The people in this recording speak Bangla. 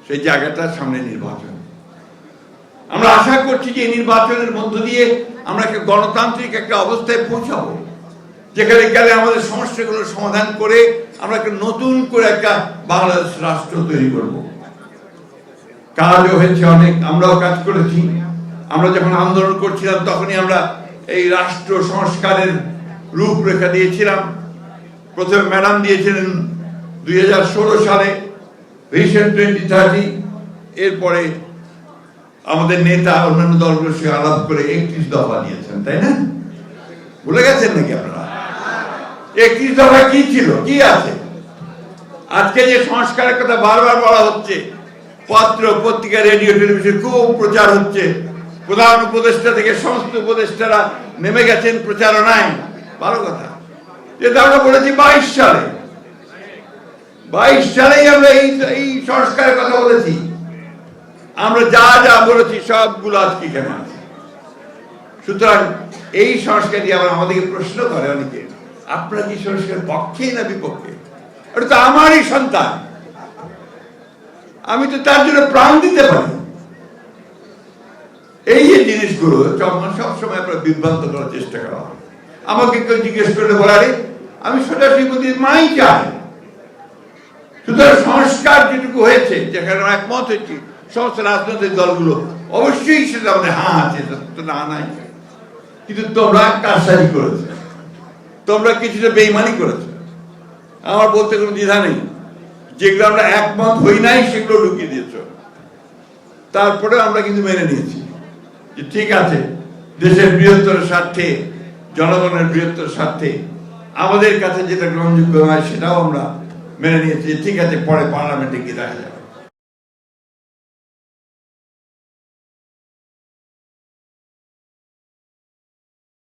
সেই জায়গাটার সামনে নির্বাচন। আমরা আশা করছি যে এই নির্বাচনের মধ্য দিয়ে আমরা একটা গণতান্ত্রিক একটা অবস্থায় পৌঁছাবো, যেখানে গেলে আমাদের সমস্যাগুলোর সমাধান করে আমরা একটা নতুন করে একটা বাংলাদেশ রাষ্ট্র তৈরি করব। কাজও হয়েছে অনেক, আমরাও কাজ করেছি। আমরা যখন আন্দোলন করছিলাম তখনই আমরা এই রাষ্ট্র সংস্কারের রূপরেখা দিয়েছিলাম। প্রথমে ম্যাডাম দিয়েছিলেন 2016 সালে ভিশন 2030। এরপরে আমাদের নেতা অন্যান্য দলগুলোর সঙ্গে আলাপ করে 31 দফা দিয়েছেন, তাই না? ভুলে গেছেন নাকি আপনারা? 31 দফা কি ছিল, কি আছে? আজকে যে সংস্কারের কথা বারবার বলা হচ্ছে, পত্র পত্রিকা রেডিও টেলিভিশন খুব প্রচার হচ্ছে, প্রধান উপদেষ্টা থেকে সমস্ত উপদেষ্টারা নেমে গেছেন প্রচারণায়, ভালো কথা। যেটা আমরা বলেছি 22 সালেই আমরা এই সংস্কারের কথা বলেছি। আমরা যা যা বলেছি সবগুলো আজকে এখানে আছে। সুতরাং এই সংস্কার দিয়ে আবার আমাদেরকে প্রশ্ন করে অনেকে, আপনারা কি সংস্কার পক্ষে না বিপক্ষে? এটা তো আমারই সন্তান, আমি তো তার জন্য প্রাণ দিতে পারি। এই যে জিনিসগুলো সবসময় আপনারা বিভ্রান্ত করার চেষ্টা করা হয়। আমাকে কেউ জিজ্ঞেস করলে বলারে আমি সরাসরি বলছি মাই চাই। সুতরাং সংস্কার যেটুকু হয়েছে, যেখানে একমত হয়েছি সমস্ত রাজনৈতিক দলগুলো, অবশ্যই সেটা আমাদের হ্যাঁ আছে, না নাই। কিন্তু তোমরা কারসাজি করেছো, তোমরা কিছুটা বেইমানি করেছো। আমার বলতে কোনো দ্বিধা নেই। যেগুলো আমরা একমত হই নাই সেগুলো ঢুকিয়ে দিয়েছ। তারপরে আমরা কিন্তু মেনে নিয়েছি যে ঠিক আছে, দেশের বৃহত্তর স্বার্থে, জনগণের বৃহত্তর স্বার্থে আমাদের কাছে যেটা গ্রহণযোগ্য হয় সেটাও আমরা মেনে নিয়েছি। ঠিক আছে, পরে পার্লামেন্টে গিয়ে দেখা যাবে।